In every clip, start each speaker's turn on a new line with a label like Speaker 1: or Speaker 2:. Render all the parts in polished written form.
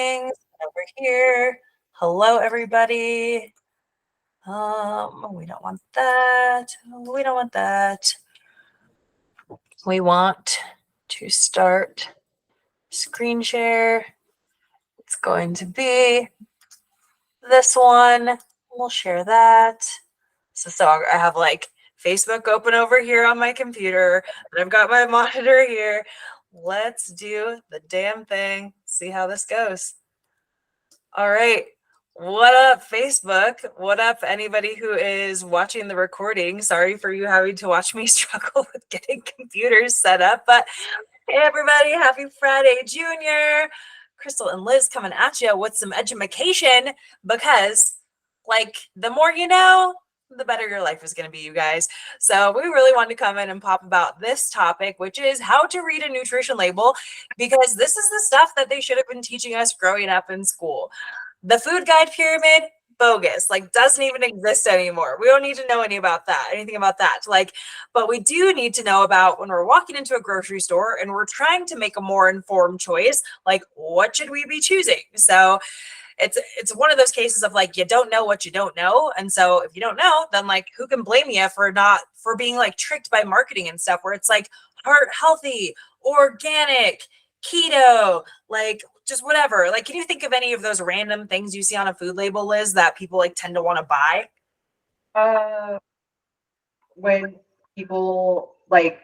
Speaker 1: Over here. Hello, everybody. We don't want that. We don't want that. We want to start screen share. It's going to be this one. We'll share that. So I have like Facebook open over here on my computer, and I've got my monitor here. Let's do the damn thing. See how this goes. All right. What up, Facebook? What up, anybody who is watching the recording? Sorry for you having to watch me struggle with getting computers set up. But hey, everybody, happy Friday, Junior. Crystal and Liz coming at you with some edumacation because, like, the more you know, the better your life is going to be, you guys. So we really wanted to come in and pop about this topic, which is how to read a nutrition label, because this is the stuff that they should have been teaching us growing up in school. The food guide pyramid, bogus, like doesn't even exist anymore. We don't need to know anything about that. Like, but we do need to know about when we're walking into a grocery store and we're trying to make a more informed choice, like what should we be choosing? So it's one of those cases of like, you don't know what you don't know. And so if you don't know, then like who can blame you for being like tricked by marketing and stuff where it's like heart healthy, organic, keto, like just whatever. Like, can you think of any of those random things you see on a food label, Liz, that people like tend to want to buy?
Speaker 2: When people like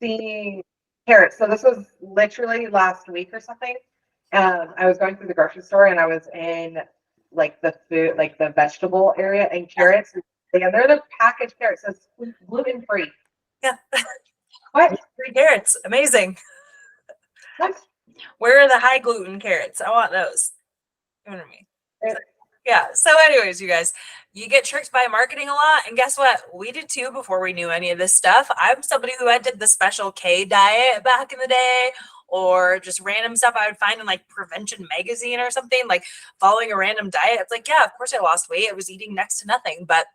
Speaker 2: seeing carrots. So this was literally last week or something. I was going through the grocery store and I was in like the food, like the vegetable area, and carrots. And they're the packaged carrots. So it's gluten free.
Speaker 1: Yeah.
Speaker 2: What?
Speaker 1: Free carrots. Amazing.
Speaker 2: What?
Speaker 1: Where are the high gluten carrots? I want those. Give them to me. Yeah. So anyways, you guys, you get tricked by marketing a lot. And guess what? We did too before we knew any of this stuff. I'm somebody who did the Special K diet back in the day, or just random stuff I would find in like Prevention Magazine or something, like following a random diet. It's like, yeah, of course I lost weight. I was eating next to nothing. But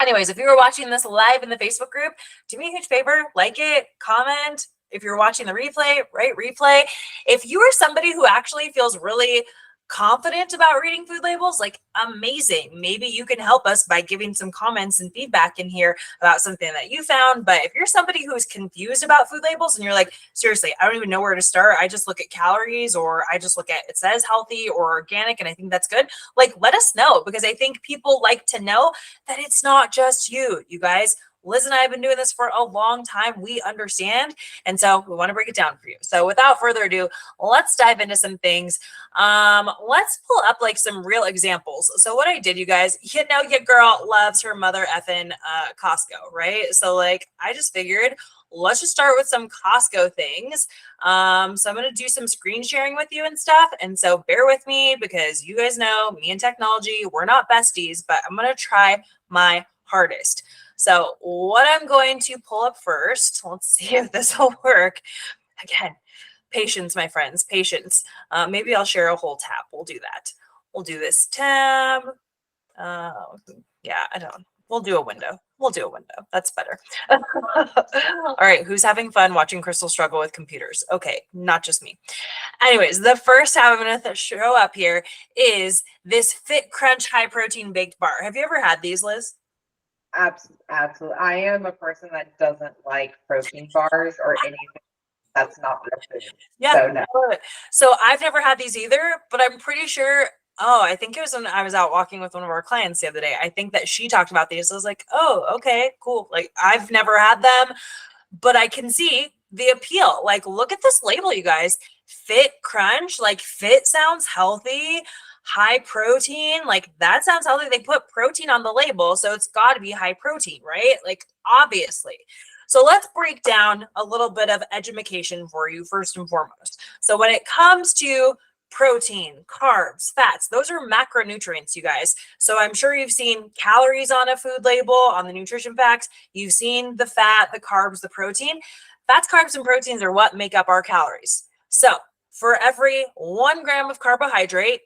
Speaker 1: anyways, if you were watching this live in the Facebook group, do me a huge favor, like it, comment. If you're watching the replay, right, replay. If you are somebody who actually feels really confident about reading food labels, like amazing. Maybe you can help us by giving some comments and feedback in here about something that you found. But if you're somebody who is confused about food labels and you're like, seriously, I don't even know where to start. I just look at calories, or I just look at it says healthy or organic, and I think that's good. Like, let us know, because I think people like to know that it's not just you guys. Liz and I have been doing this for a long time. We understand. And so we want to break it down for you. So without further ado, let's dive into some things. Let's pull up like some real examples. So what I did, you guys, your girl loves her mother effing Costco, right? So like, I just figured, let's just start with some Costco things. So I'm going to do some screen sharing with you and stuff. And so bear with me, because you guys know me and technology, we're not besties, but I'm going to try my hardest. So what I'm going to pull up first, let's see if this will work. Again, patience, my friends, patience. Maybe I'll share a whole tab. We'll do that. We'll do this tab. Yeah, I don't. We'll do a window. That's better. All right. Who's having fun watching Crystal struggle with computers? Okay. Not just me. Anyways, the first tab I'm going to show up here is this Fit Crunch high protein baked bar. Have you ever had these, Liz?
Speaker 2: Absolutely. I am a person that doesn't like protein bars or anything that's not real food.
Speaker 1: Yeah.
Speaker 2: So, no.
Speaker 1: So I've never had these either, but I'm pretty sure. Oh, I think it was when I was out walking with one of our clients the other day. I think that she talked about these. I was like, oh, okay, cool. Like, I've never had them, but I can see the appeal. Like, look at this label, you guys. Fit Crunch. Like, fit sounds healthy. High protein, like that sounds healthy. They put protein on the label, so it's got to be high protein, right? Like, obviously. So let's break down a little bit of education for you first and foremost. So when it comes to protein, carbs, fats, those are macronutrients, you guys. So I'm sure you've seen calories on a food label, on the nutrition facts. You've seen the fat, the carbs, the protein. Fats, carbs, and proteins are what make up our calories. So for every 1 gram of carbohydrate,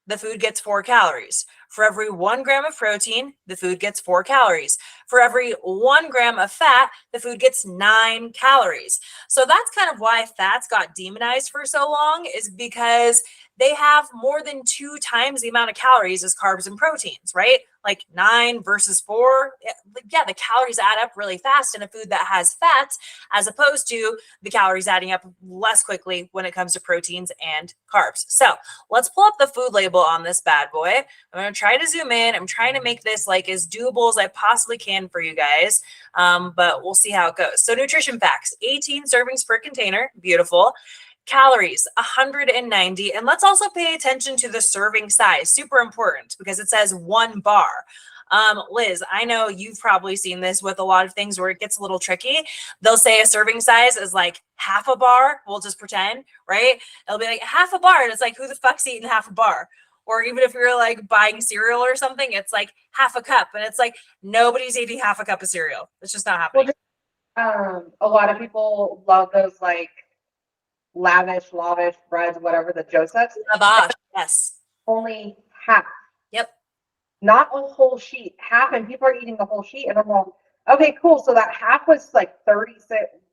Speaker 1: the food gets 4 calories. For every 1 gram of protein, the food gets 4 calories. For every 1 gram of fat, the food gets 9 calories. So that's kind of why fats got demonized for so long, is because they have more than 2 times the amount of calories as carbs and proteins, right? Like 9 versus 4. Yeah, the calories add up really fast in a food that has fats, as opposed to the calories adding up less quickly when it comes to proteins and carbs. So let's pull up the food label on this bad boy. I'm going to try to zoom in. I'm trying to make this like as doable as I possibly can for you guys, but we'll see how it goes. So nutrition facts, 18 servings per container. Beautiful. Calories 190. And let's also pay attention to the serving size. Super important because it says 1 bar. Liz, I know you've probably seen this with a lot of things where it gets a little tricky. They'll say a serving size is like half a bar. We'll just pretend, right? It'll be like half a bar. And it's like, who the fuck's eating half a bar? Or even if you're like buying cereal or something, it's like half a cup. And it's like, nobody's eating half a cup of cereal. It's just not happening.
Speaker 2: A lot of people love those like lavish breads, whatever, the Joseph's.
Speaker 1: Lavash, yes.
Speaker 2: Only half.
Speaker 1: Yep.
Speaker 2: Not a whole sheet, half, and people are eating the whole sheet. And I'm like, okay, cool. So that half was like 36.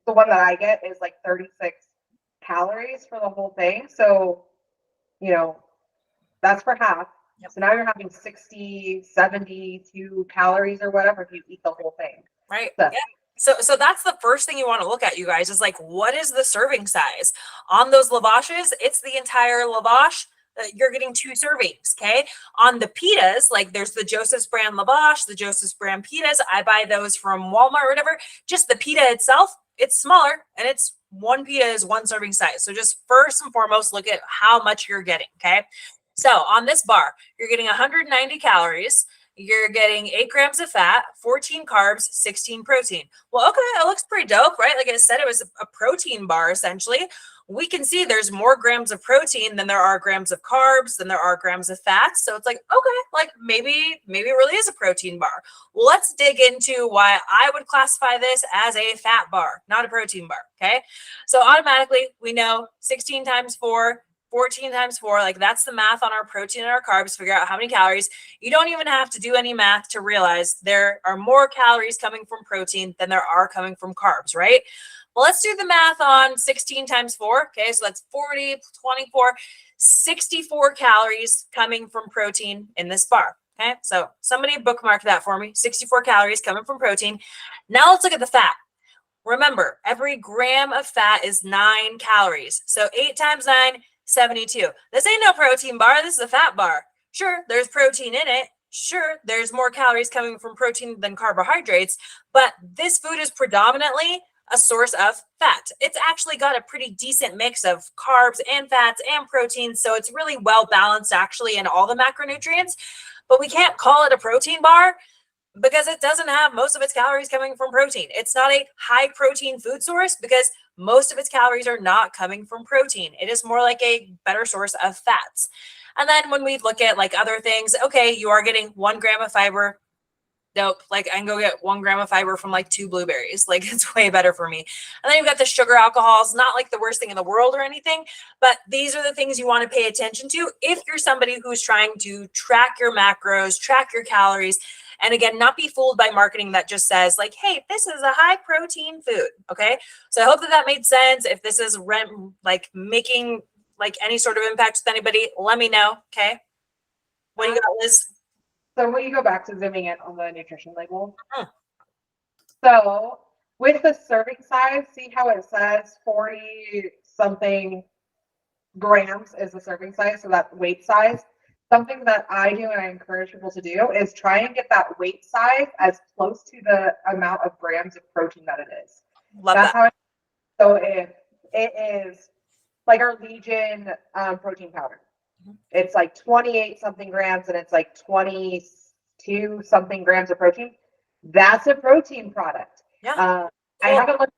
Speaker 2: The one that I get is like 36 calories for the whole thing. So, that's for half.
Speaker 1: Yep.
Speaker 2: So now you're having 60, 72 calories or whatever if you eat the whole thing.
Speaker 1: Right. So, yeah. So that's the first thing you want to look at, you guys, is like, what is the serving size on those lavashes? It's the entire lavash. You're getting 2 servings. Okay. On the pitas, like there's the Joseph's brand lavash, the Joseph's brand pitas. I buy those from Walmart or whatever. Just the pita itself, it's smaller, and it's 1 pita is 1 serving size. So just first and foremost, look at how much you're getting. Okay. So on this bar, you're getting 190 calories. You're getting 8 grams of fat, 14 carbs, 16 protein. Well, okay, it looks pretty dope, right? Like I said, it was a protein bar, essentially. We can see there's more grams of protein than there are grams of carbs, than there are grams of fats. So it's like, okay, like maybe it really is a protein bar. Well, let's dig into why I would classify this as a fat bar, not a protein bar, okay? So automatically, we know 16 times 4, 14 times 4, like that's the math on our protein and our carbs, figure out how many calories. You don't even have to do any math to realize there are more calories coming from protein than there are coming from carbs, right? Well, let's do the math on 16 times 4. Okay, so that's 40, 24, 64 calories coming from protein in this bar. Okay, so somebody bookmark that for me. 64 calories coming from protein. Now let's look at the fat. Remember, every gram of fat is 9 calories. So 8 times 9, 72. This ain't no protein bar. This is a fat bar. Sure, there's protein in it. Sure, there's more calories coming from protein than carbohydrates, but this food is predominantly a source of fat. It's actually got a pretty decent mix of carbs and fats and proteins, so it's really well balanced actually in all the macronutrients, but we can't call it a protein bar because it doesn't have most of its calories coming from protein. It's not a high protein food source because most of its calories are not coming from protein. It is more like a better source of fats. And then when we look at like other things, okay, you are getting 1 gram of fiber. Nope. Like I can go get 1 gram of fiber from like 2 blueberries. Like it's way better for me. And then you've got the sugar alcohols, not like the worst thing in the world or anything, but these are the things you want to pay attention to if you're somebody who's trying to track your macros, track your calories, and again, not be fooled by marketing that just says like, hey, this is a high protein food. Okay. So I hope that made sense. If this is like making like any sort of impact with anybody, let me know. Okay. What do you got, Liz?
Speaker 2: So when you go back to zooming in on the nutrition label, so with the serving size, see how it says 40 something grams is the serving size, so that weight size. Something that I do and I encourage people to do is try and get that weight size as close to the amount of grams of protein that it is.
Speaker 1: Love
Speaker 2: That's
Speaker 1: that.
Speaker 2: how so if it is like our Legion protein powder. It's like 28 something grams and it's like 22 something grams of protein. That's a protein product.
Speaker 1: Yeah.
Speaker 2: I haven't looked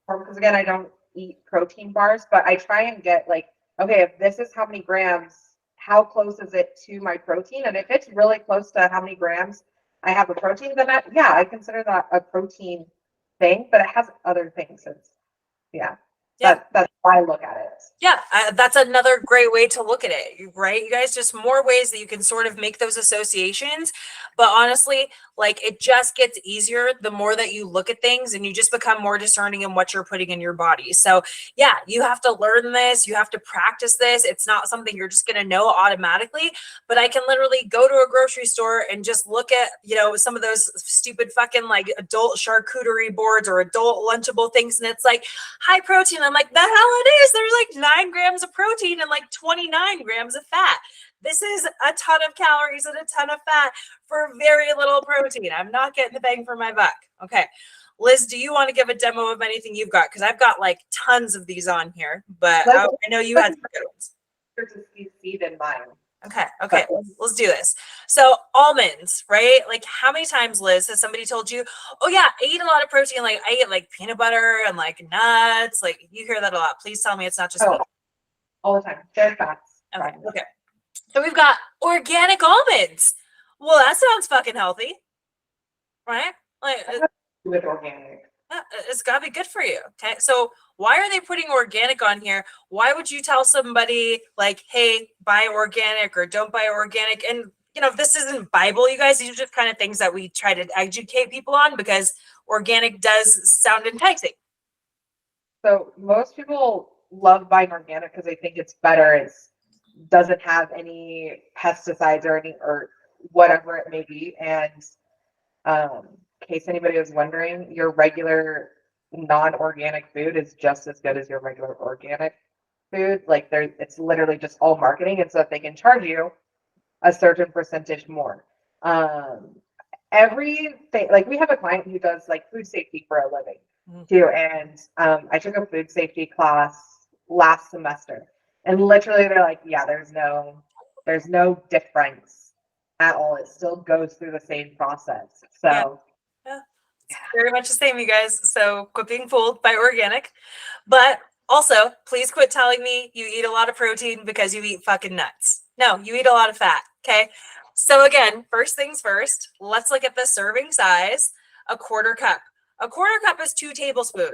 Speaker 2: because again, I don't eat protein bars, but I try and get like, okay, if this is how many grams, how close is it to my protein? And if it's really close to how many grams I have of protein, then I consider that a protein thing, but it has other things. That's I look at it.
Speaker 1: Yeah, that's another great way to look at it, right? You guys, just more ways that you can sort of make those associations. But honestly, like it just gets easier the more that you look at things and you just become more discerning in what you're putting in your body. So, yeah, you have to learn this, you have to practice this. It's not something you're just going to know automatically. But I can literally go to a grocery store and just look at, some of those stupid fucking like adult charcuterie boards or adult lunchable things. And it's like high protein. I'm like, the hell it is. There's like 9 grams of protein and like 29 grams of fat. This is a ton of calories and a ton of fat for very little protein. I'm not getting the bang for my buck. Okay. Liz, do you want to give a demo of anything you've got? Because I've got like tons of these on here, but I know you had some good ones.
Speaker 2: There's a seed in mine.
Speaker 1: Okay. Let's do this. So almonds, right? Like how many times, Liz, has somebody told you, oh yeah, I eat a lot of protein. Like I eat like peanut butter and like nuts. Like you hear that a lot. Please tell me it's not just me.
Speaker 2: All the time. They're fats.
Speaker 1: Okay. So we've got organic almonds. Well, that sounds fucking healthy, right? Like
Speaker 2: with organic.
Speaker 1: It's got to be good for you. Okay. So why are they putting organic on here? Why would you tell somebody like, hey, buy organic or don't buy organic? And, this isn't Bible, you guys. These are just kind of things that we try to educate people on because organic does sound enticing.
Speaker 2: So most people love buying organic because they think it's better. It doesn't have any pesticides or whatever it may be. And in case anybody was wondering, your regular non-organic food is just as good as your regular organic food. Like it's literally just all marketing. And so if they can charge you a certain percentage more. Everything, like we have a client who does like food safety for a living too. And I took a food safety class last semester. And literally they're like, yeah, there's no difference at all. It still goes through the same process. So
Speaker 1: yeah. Very much the same, you guys. So quit being fooled by organic. But also, please quit telling me you eat a lot of protein because you eat fucking nuts. No, you eat a lot of fat. Okay. So again, first things first, let's look at the serving size. A quarter cup. A quarter cup is 2 tablespoons.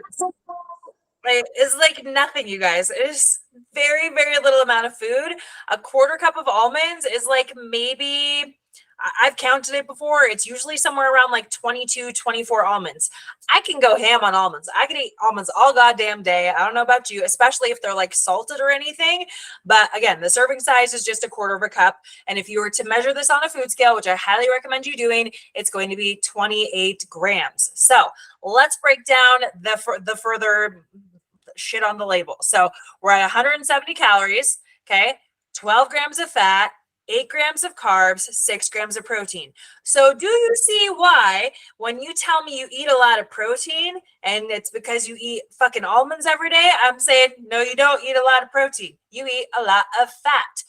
Speaker 1: Right? It's like nothing, you guys. It is very, very little amount of food. A quarter cup of almonds is like maybe, I've counted it before. It's usually somewhere around like 22, 24 almonds. I can go ham on almonds. I can eat almonds all goddamn day. I don't know about you, especially if they're like salted or anything. But again, the serving size is just a quarter of a cup. And if you were to measure this on a food scale, which I highly recommend you doing, it's going to be 28 grams. So let's break down the further shit on the label. So we're at 170 calories, okay? 12 grams of fat, 8 grams of carbs, 6 grams of protein. So do you see why when you tell me you eat a lot of protein and it's because you eat fucking almonds every day, I'm saying, no, you don't eat a lot of protein. You eat a lot of fat.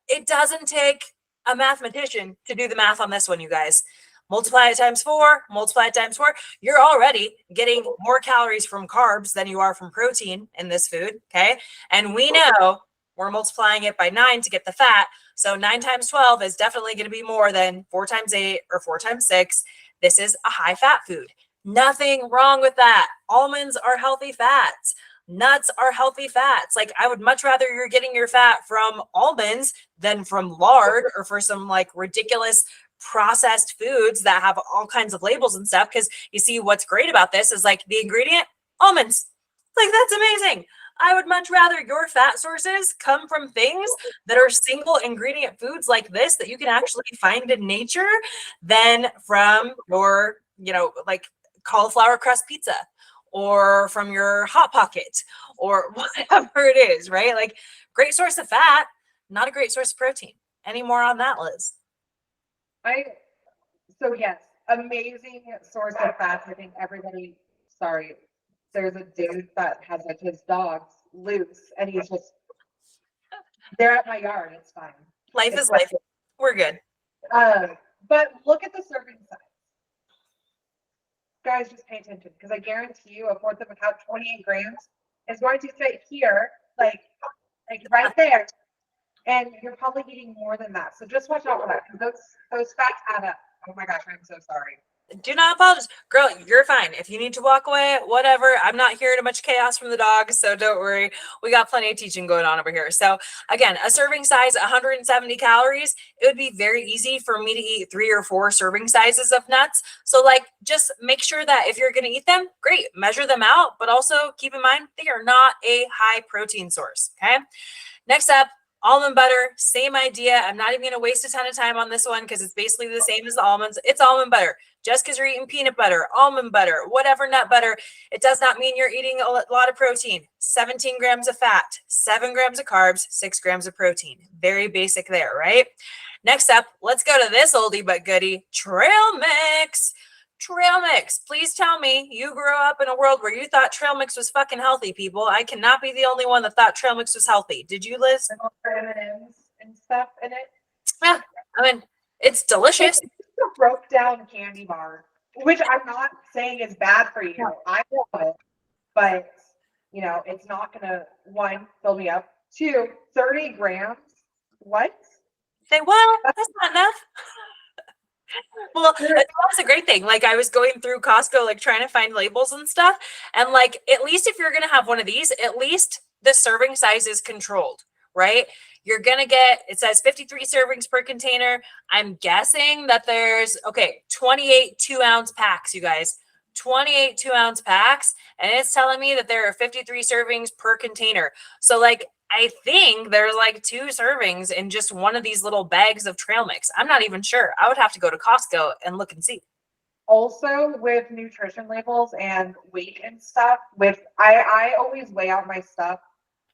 Speaker 1: It doesn't take a mathematician to do the math on this one, you guys. Multiply it times 4, multiply it times 4. You're already getting more calories from carbs than you are from protein in this food, okay? And we know we're multiplying it by 9 to get the fat. So 9 times 12 is definitely going to be more than 4 times 8 or 4 times 6. This is a high fat food. Nothing wrong with that. Almonds are healthy fats. Nuts are healthy fats. Like I would much rather you're getting your fat from almonds than from lard or for some like ridiculous processed foods that have all kinds of labels and stuff. Because you see, what's great about this is like the ingredient almonds. Like that's amazing. I would much rather your fat sources come from things that are single ingredient foods like this that you can actually find in nature than from your, like cauliflower crust pizza or from your Hot Pocket or whatever it is, right? Like great source of fat, not a great source of protein. Any more on that, Liz?
Speaker 2: So yes, amazing source of fats. I think everybody, sorry, there's a dude that has like his dogs loose and he's just, they're at my yard. It's fine.
Speaker 1: Life is life. We're good.
Speaker 2: But look at the serving size. Guys, just pay attention because I guarantee you a fourth of a cup, 28 grams, is going to fit here, like right there. And you're probably eating more than that. So just watch out for that because those fats add up. Oh my gosh, I'm so sorry.
Speaker 1: Do not apologize. Girl, you're fine. If you need to walk away, whatever. I'm not hearing much chaos from the dogs, so don't worry. We got plenty of teaching going on over here. So again, a serving size, 170 calories. It would be very easy for me to eat 3 or 4 serving sizes of nuts. So like, just make sure that if you're going to eat them, great, measure them out, but also keep in mind they are not a high protein source. Okay. Next up, almond butter, same idea. I'm not even going to waste a ton of time on this one because it's basically the same as the almonds. It's almond butter. Just because you're eating peanut butter, almond butter, whatever nut butter, it does not mean you're eating a lot of protein. 17 grams of fat, 7 grams of carbs, 6 grams of protein. Very basic there, right? Next up, let's go to this oldie but goodie, trail mix. Trail mix. Please tell me you grew up in a world where you thought trail mix was fucking healthy, people. I cannot be the only one that thought trail mix was healthy. Did you, Liz?
Speaker 2: M&Ms and stuff in it.
Speaker 1: Yeah, I mean, it's delicious.
Speaker 2: It's a broke down candy bar, which I'm not saying is bad for you. I love it, but you know, it's not gonna, one, fill me up. 2, 30 grams. What?
Speaker 1: Say, what? That's not enough. Well, that's a great thing. Like I was going through Costco, like trying to find labels and stuff. And like, at least if you're going to have one of these, at least the serving size is controlled, right? You're going to get, it says 53 servings per container. I'm guessing that there's, 28 2-ounce packs, you guys. 28 2-ounce packs. And it's telling me that there are 53 servings per container. So like, I think there's like 2 servings in just one of these little bags of trail mix. I'm not even sure. I would have to go to Costco and look and see.
Speaker 2: Also with nutrition labels and weight and stuff, I always weigh out my stuff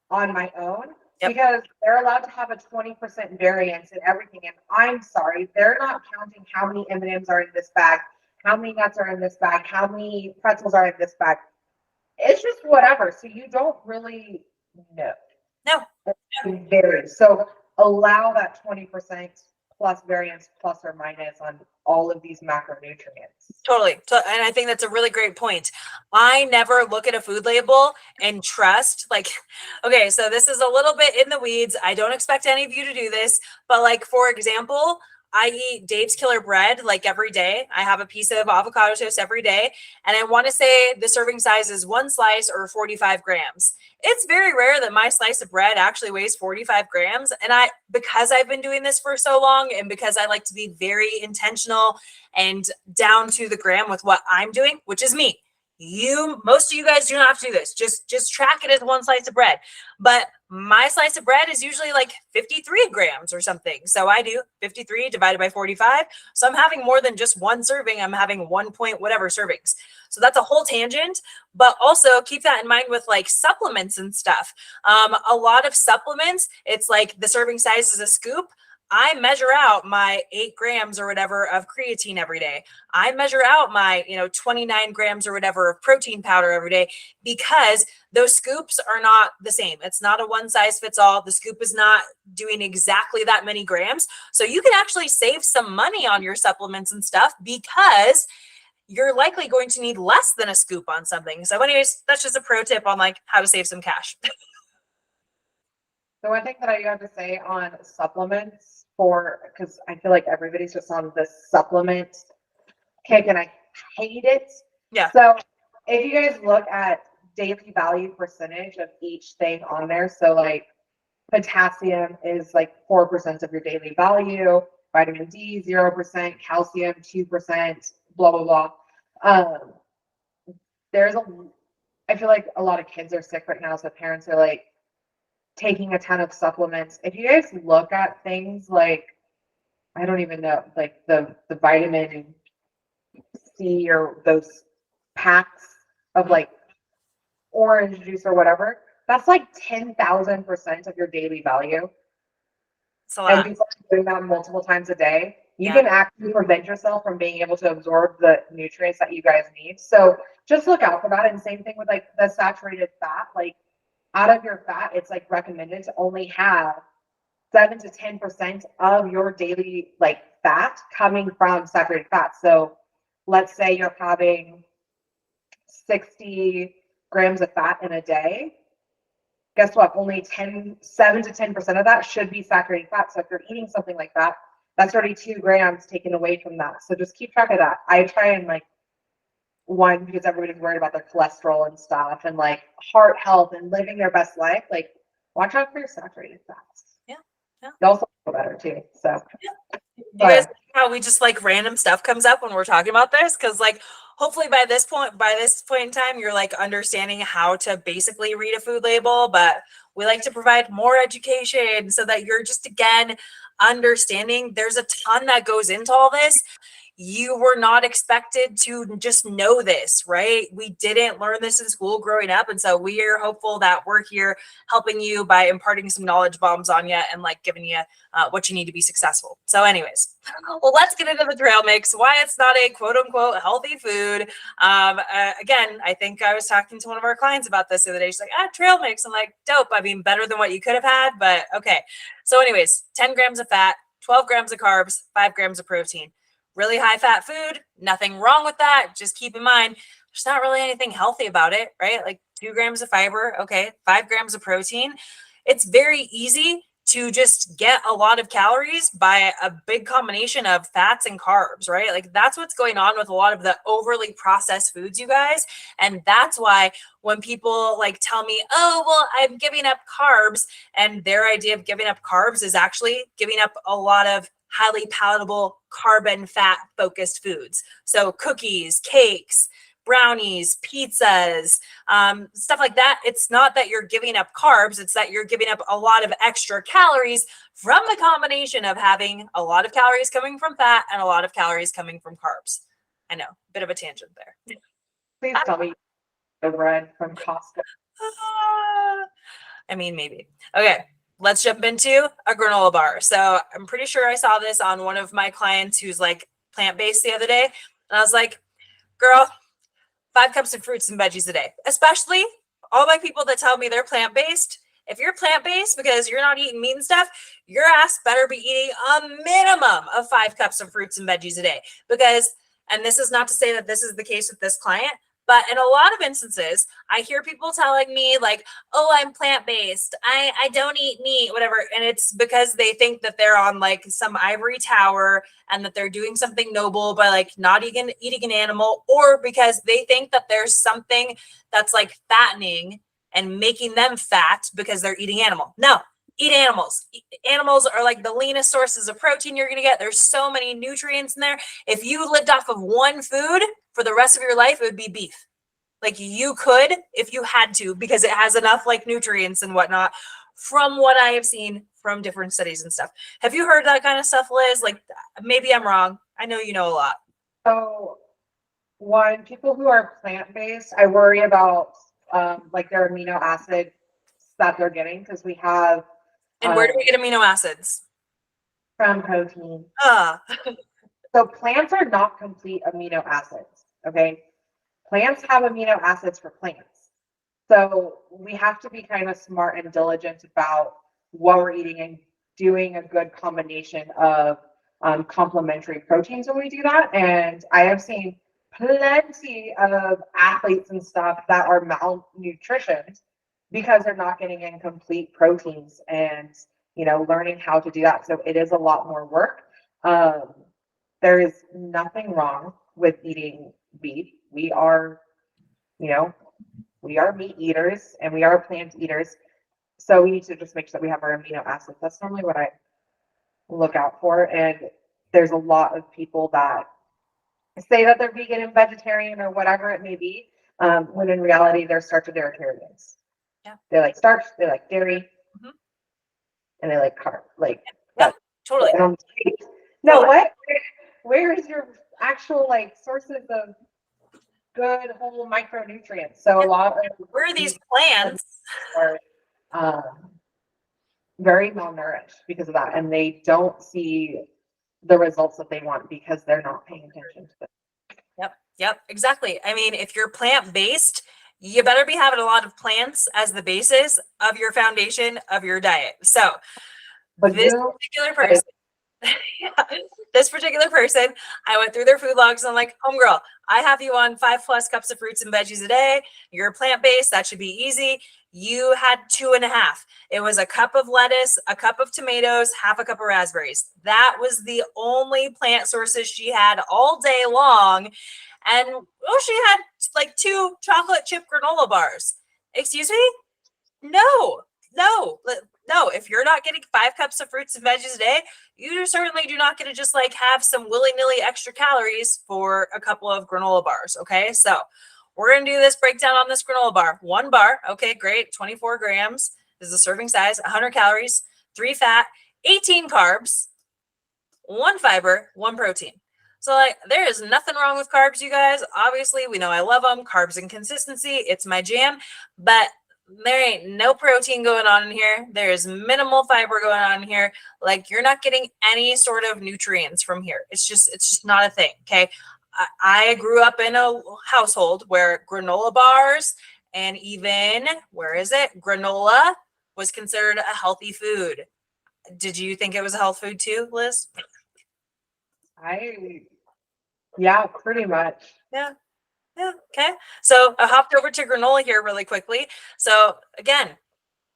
Speaker 2: on my own. Yep. Because they're allowed to have a 20% variance in everything. And I'm sorry, they're not counting how many M&Ms are in this bag, how many nuts are in this bag, how many pretzels are in this bag. It's just whatever. So you don't really know.
Speaker 1: No.
Speaker 2: It varies. So allow that 20% plus variance plus or minus on all of these macronutrients.
Speaker 1: Totally. And I think that's a really great point. I never look at a food label and trust, like, okay, so this is a little bit in the weeds. I don't expect any of you to do this, but like, for example, I eat Dave's Killer Bread like every day. I have a piece of avocado toast every day. And I want to say the serving size is 1 slice or 45 grams. It's very rare that my slice of bread actually weighs 45 grams. And because I've been doing this for so long and because I like to be very intentional and down to the gram with what I'm doing, which is me. Most of you guys do not have to do this. Just track it as 1 slice of bread. But my slice of bread is usually like 53 grams or something. So I do 53 divided by 45. So I'm having more than just 1 serving. I'm having 1 point whatever servings. So that's a whole tangent. But also keep that in mind with like supplements and stuff. A lot of supplements, it's like the serving size is a scoop. I measure out my 8 grams or whatever of creatine every day. I measure out my, 29 grams or whatever of protein powder every day because those scoops are not the same. It's not a 1 size fits all. The scoop is not doing exactly that many grams. So you can actually save some money on your supplements and stuff because you're likely going to need less than a scoop on something. So anyways, that's just a pro tip on like how to save some cash.
Speaker 2: So one thing that I have to say on supplements because I feel like everybody's just on this supplement kick and I hate it.
Speaker 1: Yeah.
Speaker 2: So if you guys look at daily value percentage of each thing on there, so like potassium is like 4% of your daily value, vitamin D 0%, calcium 2%, blah blah blah. I feel like a lot of kids are sick right now, so parents are like taking a ton of supplements. If you guys look at things like, I don't even know, like the vitamin C or those packs of like orange juice or whatever, that's like 10,000% of your daily value.
Speaker 1: So and
Speaker 2: you doing that multiple times a day, you can actually prevent yourself from being able to absorb the nutrients that you guys need. So just look out for that. And same thing with like the saturated fat, like out of your fat, it's like recommended to only have 7 to 10% of your daily like fat coming from saturated fat. So let's say you're having 60 grams of fat in a day. Guess what? Only 7 to 10% of that should be saturated fat. So if you're eating something like that, That's already 2 grams taken away from that. So just keep track of that. I try and like, one, because everybody's worried about their cholesterol and stuff and like heart health and living their best life. Like, watch out for your saturated fats.
Speaker 1: Yeah.
Speaker 2: You also feel better too. So
Speaker 1: you guys see how we just like random stuff comes up when we're talking about this? Because like hopefully by this point in time, you're like understanding how to basically read a food label, but we like to provide more education so that you're just again understanding there's a ton that goes into all this. You were not expected to just know this, right? We didn't learn this in school growing up. And so we are hopeful that we're here helping you by imparting some knowledge bombs on you and like giving you what you need to be successful. So anyways, well, let's get into the trail mix, why it's not a quote unquote healthy food. Again, I think I was talking to one of our clients about this the other day. She's like, trail mix. I'm like, dope. I mean, better than what you could have had, but okay. So anyways, 10 grams of fat, 12 grams of carbs, 5 grams of protein. Really high fat food, nothing wrong with that. Just keep in mind, there's not really anything healthy about it, right? Like 2 grams of fiber, okay, 5 grams of protein. It's very easy to just get a lot of calories by a big combination of fats and carbs, right? Like that's what's going on with a lot of the overly processed foods, you guys. And that's why when people like tell me, oh, well, I'm giving up carbs, and their idea of giving up carbs is actually giving up a lot of highly palatable carbon fat focused foods. So cookies, cakes, brownies, pizzas, stuff like that. It's not that you're giving up carbs. It's that you're giving up a lot of extra calories from the combination of having a lot of calories coming from fat and a lot of calories coming from carbs. I know, bit of a tangent there.
Speaker 2: please tell me the bread from Costco.
Speaker 1: I mean, maybe. Okay. Let's jump into a granola bar. So I'm pretty sure I saw this on one of my clients who's like plant-based the other day. And I was like, girl, 5 cups of fruits and veggies a day, especially all my people that tell me they're plant-based. If you're plant-based because you're not eating meat and stuff, your ass better be eating a minimum of 5 cups of fruits and veggies a day. Because, and this is not to say that this is the case with this client, but in a lot of instances, I hear people telling me like, oh, I'm plant-based. I don't eat meat, whatever. And it's because they think that they're on like some ivory tower and that they're doing something noble by like not eating an animal, or because they think that there's something that's like fattening and making them fat because they're eating animal. No, eat animals. Animals are like the leanest sources of protein you're going to get. There's so many nutrients in there. If you lived off of one food for the rest of your life, it would be beef. Like you could if you had to, because it has enough like nutrients and whatnot from what I have seen from different studies and stuff. Have you heard that kind of stuff, Liz? Like maybe I'm wrong. I know you know a lot.
Speaker 2: So, one, people who are plant-based, I worry about like their amino acids that they're getting, because we have
Speaker 1: And where do we get amino acids?
Speaker 2: from protein.
Speaker 1: Ah,
Speaker 2: So plants are not complete amino acids. Okay, plants have amino acids for plants. So we have to be kind of smart and diligent about what we're eating and doing a good combination of complementary proteins when we do that. And I have seen plenty of athletes and stuff that are malnutritioned because they're not getting in complete proteins, and learning how to do that. So it is a lot more work. There is nothing wrong with eating beef. We are meat eaters and we are plant eaters. So we need to just make sure that we have our amino acids. That's normally what I look out for. And there's a lot of people that say that they're vegan and vegetarian or whatever it may be, when in reality they're starchitarians.
Speaker 1: Yeah.
Speaker 2: They like starch, they like dairy, and they like carb. Like that.
Speaker 1: Totally.
Speaker 2: No,
Speaker 1: Totally.
Speaker 2: what? Where is your actual like sources of good whole micronutrients? So a lot of
Speaker 1: Where are these plants?
Speaker 2: are very malnourished because of that, and they don't see the results that they want because they're not paying attention to it.
Speaker 1: Yep, exactly. I mean, if you're plant-based, you better be having a lot of plants as the basis of your foundation of your diet. So
Speaker 2: But
Speaker 1: this particular person, this particular person, I went through their food logs and I'm like, homegirl, I have you on 5+ cups of fruits and veggies a day. You're plant-based. That should be easy. You had 2.5. It was a cup of lettuce, a cup of tomatoes, half a cup of raspberries. That was the only plant sources she had all day long. And she had like 2 chocolate chip granola bars. Excuse me? No, no, no. If you're not getting 5 cups of fruits and veggies a day, you certainly do not get to just like have some willy-nilly extra calories for a couple of granola bars. Okay, so we're gonna do this breakdown on this granola bar. 1 bar, okay, great, 24 grams is the serving size, 100 calories, 3 fat, 18 carbs, 1 fiber, 1 protein. So like there is nothing wrong with carbs, you guys. Obviously, we know I love them. Carbs and consistency, it's my jam, but there ain't no protein going on in here. There's minimal fiber going on here. Like you're not getting any sort of nutrients from here. It's just not a thing. Okay. I grew up in a household where granola bars and even, where is it? Granola was considered a healthy food. Did you think it was a health food too, Liz?
Speaker 2: Yeah, pretty much.
Speaker 1: Yeah. Yeah. Okay. So I hopped over to granola here really quickly. So again,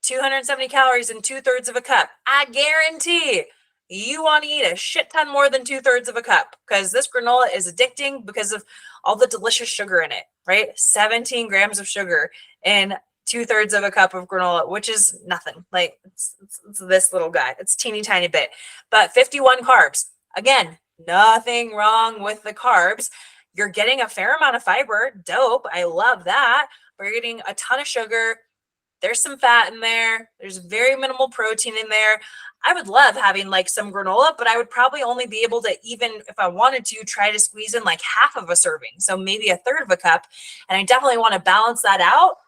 Speaker 1: 270 calories in 2/3 of a cup. I guarantee you want to eat a shit ton more than 2/3 of a cup because this granola is addicting because of all the delicious sugar in it, right? 17 grams of sugar in 2/3 of a cup of granola, which is nothing. Like it's this little guy. It's teeny tiny bit, but 51 carbs. Again, nothing wrong with the carbs. You're getting a fair amount of fiber. Dope. I love that. But you're getting a ton of sugar. There's some fat in there. There's very minimal protein in there. I would love having like some granola, but I would probably only be able to, even if I wanted to, try to squeeze in like half of a serving. So maybe 1/3 of a cup. And I definitely want to balance that out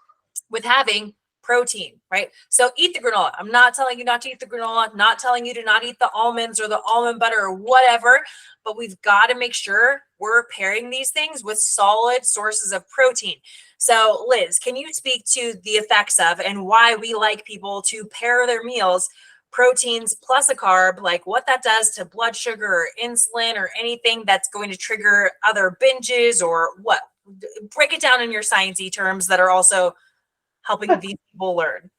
Speaker 1: with having protein, right? So eat the granola. I'm not telling you not to eat the granola, not telling you to not eat the almonds or the almond butter or whatever, but we've got to make sure we're pairing these things with solid sources of protein. So Liz, can you speak to the effects of and why we like people to pair their meals proteins plus a carb, like what that does to blood sugar or insulin or anything that's going to trigger other binges or what? Break it down in your sciencey terms that are also helping these people learn.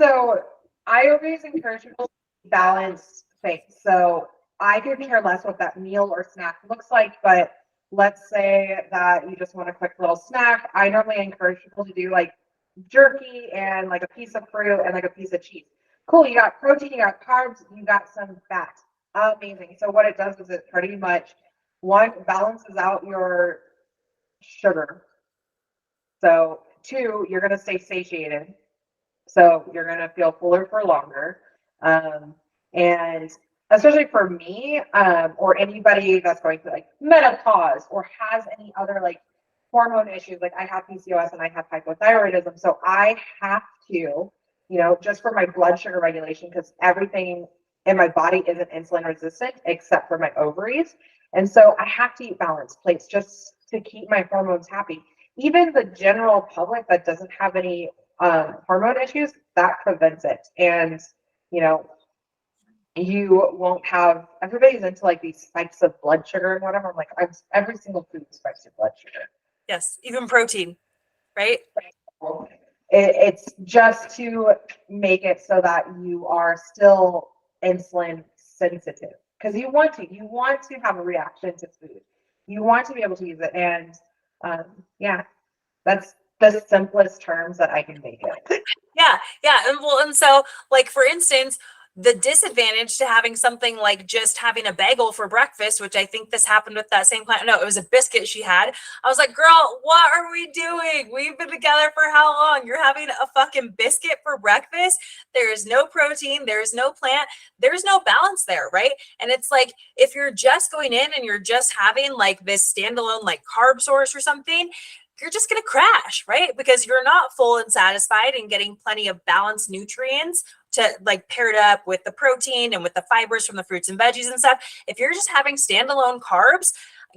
Speaker 2: So I always encourage people to balance things. So I could care less what that meal or snack looks like, but let's say that you just want a quick little snack. I normally encourage people to do like jerky and like a piece of fruit and like a piece of cheese. Cool, you got protein, you got carbs, you got some fat. Amazing. So what it does is it pretty much, one, balances out your sugar. So 2, you're going to stay satiated. So you're going to feel fuller for longer. And especially for me, or anybody that's going through like menopause or has any other like hormone issues, like I have PCOS and I have hypothyroidism. So I have to, just for my blood sugar regulation, because everything in my body isn't insulin resistant except for my ovaries. And so I have to eat balanced plates just to keep my hormones happy. Even the general public that doesn't have any hormone issues, that prevents it. And, you won't have, everybody's into like these spikes of blood sugar and whatever. I'm like, every single food spikes your blood sugar.
Speaker 1: Yes, even protein, right?
Speaker 2: It's just to make it so that you are still insulin sensitive because you want to have a reaction to food. You want to be able to use it. And yeah, that's the simplest terms that I can make it.
Speaker 1: Yeah. And so like, for instance, the disadvantage to having something like just having a bagel for breakfast, which I think this happened with that same client. No, it was a biscuit she had. I was like, girl, what are we doing? We've been together for how long? You're having a fucking biscuit for breakfast. There is no protein. There is no plant. There's no balance there, right? And it's like, if you're just going in and you're just having like this standalone like carb source or something, you're just going to crash, right? Because you're not full and satisfied and getting plenty of balanced nutrients to like pair it up with the protein and with the fibers from the fruits and veggies and stuff. If you're just having standalone carbs,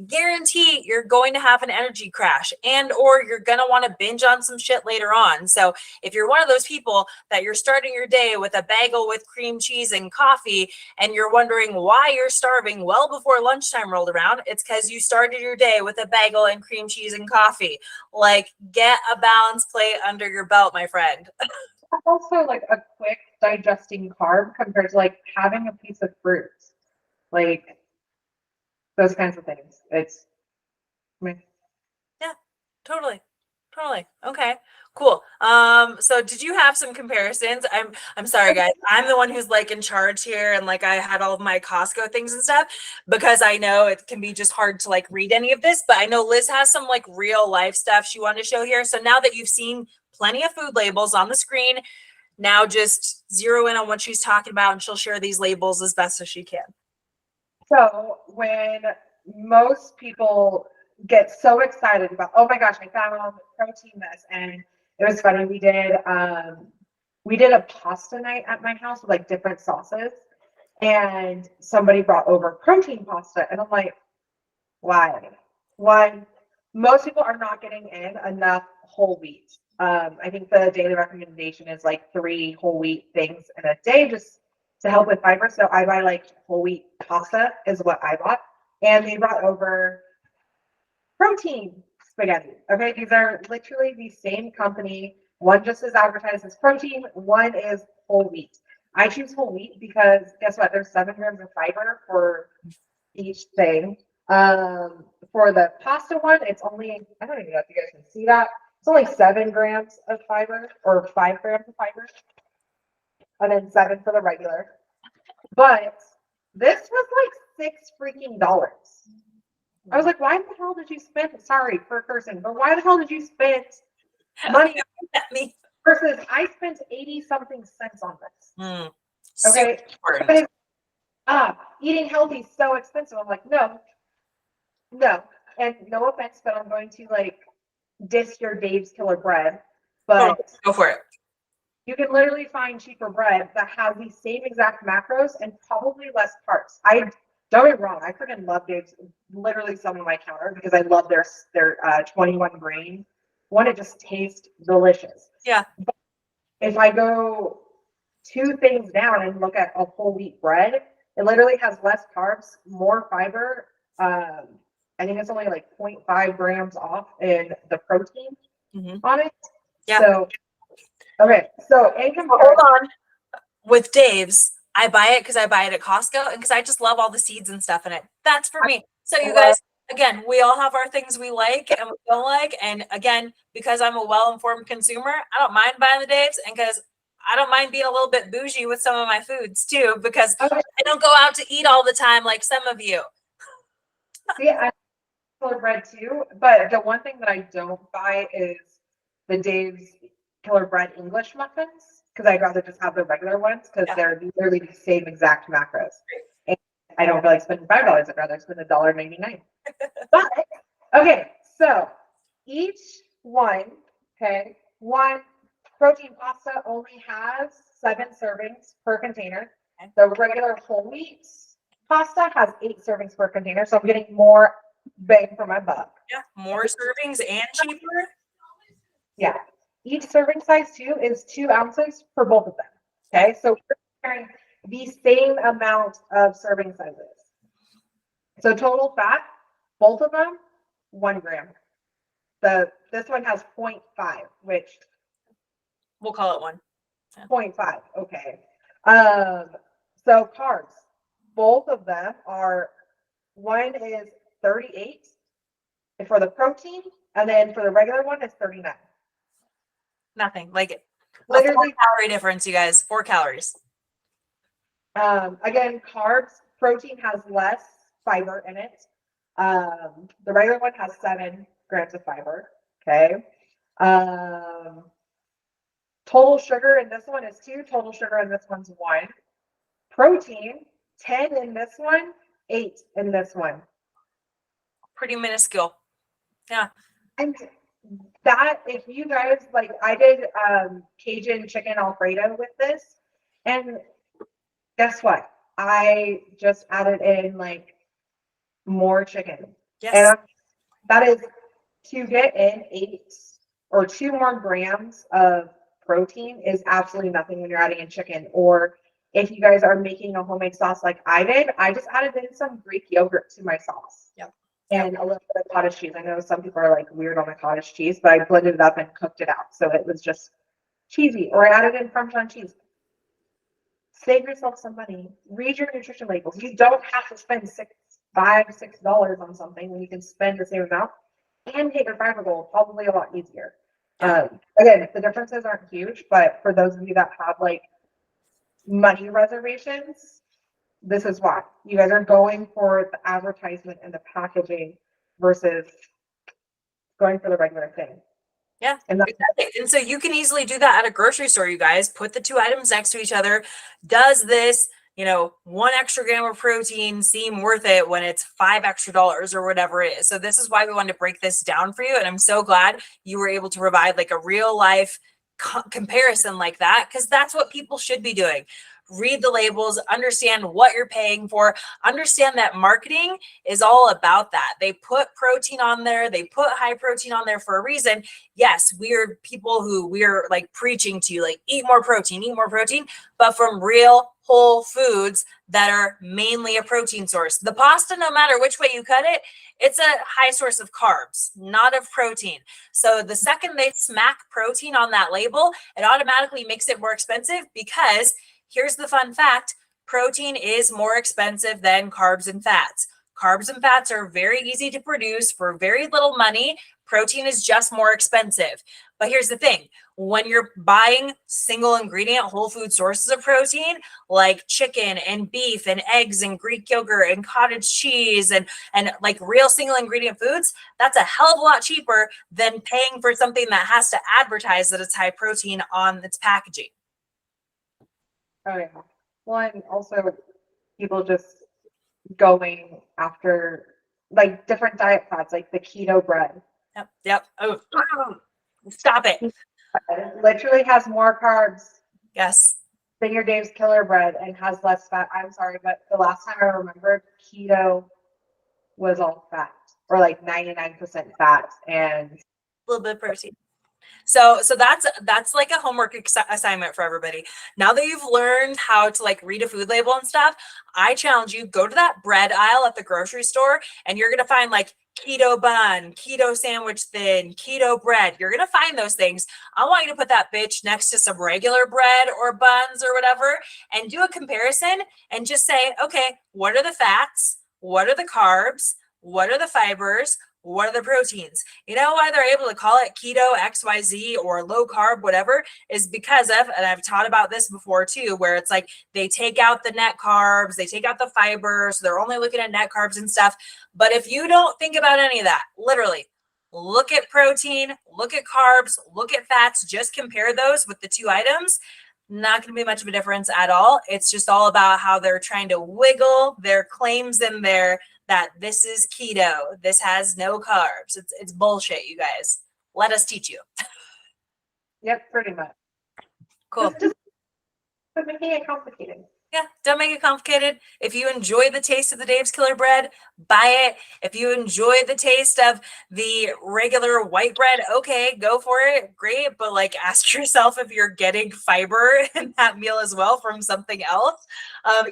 Speaker 1: guarantee you're going to have an energy crash and or you're going to want to binge on some shit later on. So if you're one of those people that you're starting your day with a bagel with cream cheese and coffee and you're wondering why you're starving well before lunchtime rolled around, it's because you started your day with a bagel and cream cheese and coffee. Like, get a balanced plate under your belt, my friend.
Speaker 2: Also like a quick digesting carb compared to like having a piece of fruit, like those kinds of things. It's, I mean,
Speaker 1: Yeah, totally. Totally. Okay. Cool. So did you have some comparisons? I'm sorry guys. I'm the one who's like in charge here and like I had all of my Costco things and stuff because I know it can be just hard to like read any of this, but I know Liz has some like real life stuff she wanted to show here. So now that you've seen plenty of food labels on the screen, now just zero in on what she's talking about and she'll share these labels as best as she can.
Speaker 2: so when most people get so excited about, oh my gosh, I found protein this, and it was funny. We did a pasta night at my house with like different sauces, and somebody brought over protein pasta, and I'm like, why? One, most people are not getting in enough whole wheat. I think the daily recommendation is like 3 whole wheat things in a day just to help with fiber. So I buy like whole wheat pasta is what I bought. And they brought over protein spaghetti. Okay, these are literally the same company. One just is advertised as protein, one is whole wheat. I choose whole wheat because guess what? There's 7 grams of fiber for each thing. For the pasta one, it's only, I don't even know if you guys can see that. It's only 7 grams of fiber or 5 grams of fiber. And then 7 for the regular. But this was like $6 freaking dollars. I was like, why the hell did you spend, sorry per person, but why the hell did you spend money versus I spent 80 something cents on this? Okay. Eating healthy is so expensive. I'm like, no. And no offense, but I'm going to like diss your Dave's Killer Bread. But
Speaker 1: go for it.
Speaker 2: You can literally find cheaper bread that has the same exact macros and probably less carbs. I don't get me wrong, I freaking love Dave's, literally some on my counter because I love their 21 grain one. It just tastes delicious.
Speaker 1: Yeah.
Speaker 2: But if I go 2 things down and look at a whole wheat bread, it literally has less carbs, more fiber. I think it's only like 0.5 grams off in the protein on it.
Speaker 1: Yeah.
Speaker 2: So, okay. So,
Speaker 1: hold on. With Dave's, I buy it because I buy it at Costco and because I just love all the seeds and stuff in it. That's for me. So, you guys, again, we all have our things we like and we don't like. And again, because I'm a well-informed consumer, I don't mind buying the Dave's, and because I don't mind being a little bit bougie with some of my foods too, because I don't go out to eat all the time like some of you.
Speaker 2: Yeah, I Killer Bread too, but the one thing that I don't buy is the Dave's Killer Bread English muffins because I'd rather just have the regular ones because they're literally the same exact macros. And I don't feel like spending $5. I'd rather spend $1.99. But okay, so each one, one protein pasta only has 7 servings per container. The regular whole wheat pasta has 8 servings per container, so I'm getting more bang for my buck.
Speaker 1: Yeah, more servings and cheaper.
Speaker 2: Yeah, each serving size too is 2 ounces for both of them. Okay, so we're comparing the same amount of serving sizes. So total fat, both of them, 1 gram. This one has 0.5, which
Speaker 1: we'll call it 1.
Speaker 2: Yeah. 0.5. Okay. So carbs, both of them are, one is 38 for the protein, and then for the regular one is 39.
Speaker 1: Nothing. Like
Speaker 2: literally
Speaker 1: 4 calorie difference, you guys. 4 calories.
Speaker 2: Again, carbs, protein has less fiber in it. The regular one has 7 grams of fiber. Okay. Total sugar in this one is 2. Total sugar in this one's 1. Protein, 10 in this one, 8 in this one.
Speaker 1: Pretty minuscule. Yeah.
Speaker 2: And that, if you guys, like, I did Cajun chicken Alfredo with this, and guess what? I just added in like more chicken.
Speaker 1: Yes.
Speaker 2: that is to get in 2 more grams of protein is absolutely nothing when you're adding in chicken. Or if you guys are making a homemade sauce like I did, I just added in some Greek yogurt to my sauce.
Speaker 1: Yep.
Speaker 2: And a little bit of cottage cheese. I know some people are like weird on the cottage cheese, but I blended it up and cooked it out. So it was just cheesy. Or I added in Parmesan cheese. Save yourself some money. Read your nutrition labels. You don't have to spend $6 on something when you can spend the same amount and get your fiber goal probably a lot easier. Again, the differences aren't huge, but for those of you that have like money reservations, this is why you guys are going for the advertisement and the packaging versus going for the regular thing.
Speaker 1: Yeah,
Speaker 2: And that's
Speaker 1: exactly. And so you can easily do that at a grocery store, you guys. Put the 2 items next to each other. Does this, 1 extra gram of protein seem worth it when it's $5 extra or whatever it is? So this is why we wanted to break this down for you. And I'm so glad you were able to provide like a real life comparison like that, because that's what people should be doing. Read the labels, understand what you're paying for, understand that marketing is all about that. They put protein on there, they put high protein on there for a reason. Yes, we're people who we're like preaching to, like eat more protein, but from real whole foods that are mainly a protein source. The pasta, no matter which way you cut it, it's a high source of carbs, not of protein. So the second they smack protein on that label, it automatically makes it more expensive, because here's the fun fact: protein is more expensive than carbs and fats. Carbs and fats are very easy to produce for very little money. Protein is just more expensive. But here's the thing: when you're buying single ingredient whole food sources of protein, like chicken and beef and eggs and Greek yogurt and cottage cheese and like real single ingredient foods, that's a hell of a lot cheaper than paying for something that has to advertise that it's high protein on its packaging.
Speaker 2: Oh yeah. Well, and also people just going after like different diet fads, like the keto bread.
Speaker 1: Yep. Oh, stop it.
Speaker 2: It literally has more carbs
Speaker 1: Yes.
Speaker 2: than your Dave's Killer bread and has less fat. I'm sorry, but the last time I remembered, keto was all fat, or like 99% fat and
Speaker 1: a little bit of protein. So that's like a homework assignment for everybody. Now that you've learned how to like read a food label and stuff, I challenge you, go to that bread aisle at the grocery store and you're going to find like keto bun, keto sandwich thin, keto bread. You're going to find those things. I want you to put that bitch next to some regular bread or buns or whatever and do a comparison and just say, okay, what are the fats? What are the carbs? What are the fibers? What are the proteins? You know why they're able to call it keto, XYZ, or low carb, whatever, is because of, and I've taught about this before too, where it's like they take out the net carbs, they take out the fibers, they're only looking at net carbs and stuff. But if you don't think about any of that, literally, look at protein, look at carbs, look at fats, just compare those with the 2 items. Not going to be much of a difference at all. It's just all about how they're trying to wiggle their claims in there that this is keto, this has no carbs. It's bullshit, you guys. Let us teach you.
Speaker 2: yep, pretty much.
Speaker 1: Cool.
Speaker 2: Just making it complicated.
Speaker 1: Yeah, don't make it complicated. If you enjoy the taste of the Dave's Killer bread, buy it. If you enjoy the taste of the regular white bread, okay, go for it. Great. But like ask yourself if you're getting fiber in that meal as well from something else.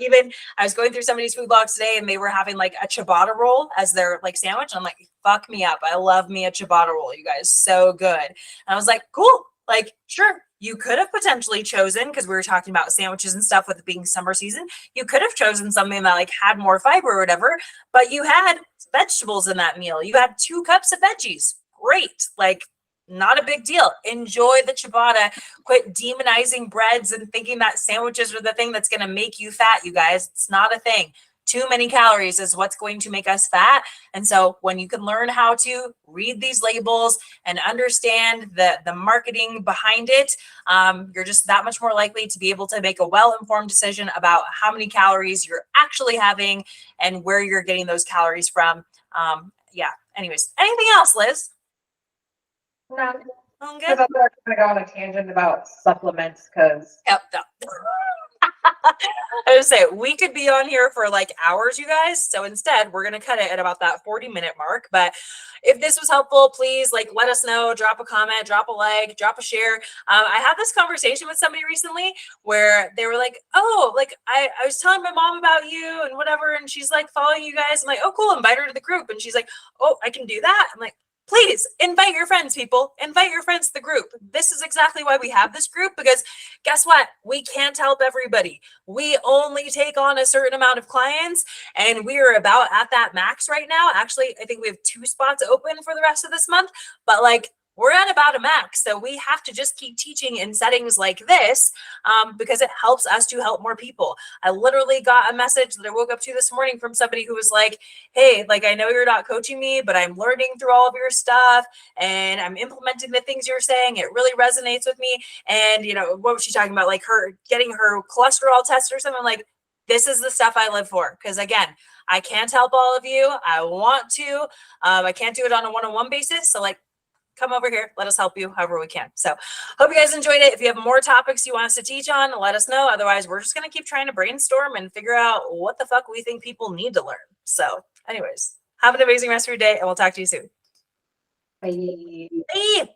Speaker 1: Even I was going through somebody's food blogs today and they were having like a ciabatta roll as their like sandwich. I'm like, fuck me up. I love me a ciabatta roll, you guys. So good. And I was like, cool. Like, sure. You could have potentially chosen, because we were talking about sandwiches and stuff with it being summer season, you could have chosen something that like had more fiber or whatever, but you had vegetables in that meal. You had 2 cups of veggies. Great. Like, not a big deal. Enjoy the ciabatta. Quit demonizing breads and thinking that sandwiches are the thing that's going to make you fat, you guys. It's not a thing. Too many calories is what's going to make us fat. And so when you can learn how to read these labels and understand the marketing behind it, you're just that much more likely to be able to make a well-informed decision about how many calories you're actually having and where you're getting those calories from. Yeah. Anyways, anything else, Liz?
Speaker 2: No.
Speaker 1: Good.
Speaker 2: Because I'm going to go on a tangent about supplements because
Speaker 1: Yep. I would say we could be on here for like hours, you guys. So instead, we're going to cut it at about that 40-minute mark. But if this was helpful, please like let us know, drop a comment, drop a like, drop a share. I had this conversation with somebody recently where they were like, oh, like I was telling my mom about you and whatever. And she's like following you guys. I'm like, oh, cool. Invite her to the group. And she's like, oh, I can do that. I'm like, please invite your friends, people. Invite your friends to the group. This is exactly why we have this group, because guess what? We can't help everybody. We only take on a certain amount of clients, and we are about at that max right now. Actually, I think we have 2 spots open for the rest of this month, but like we're at about a max. So we have to just keep teaching in settings like this because it helps us to help more people. I literally got a message that I woke up to this morning from somebody who was like, hey, like I know you're not coaching me, but I'm learning through all of your stuff and I'm implementing the things you're saying. It really resonates with me. And, you know, what was she talking about? Like her getting her cholesterol test or something. Like, this is the stuff I live for. Because again, I can't help all of you. I want to. I can't do it on a one-on-one basis. So like, come over here. Let us help you however we can. So hope you guys enjoyed it. If you have more topics you want us to teach on, let us know. Otherwise, we're just going to keep trying to brainstorm and figure out what the fuck we think people need to learn. So anyways, have an amazing rest of your day and we'll talk to you soon.
Speaker 2: Bye.
Speaker 1: Bye.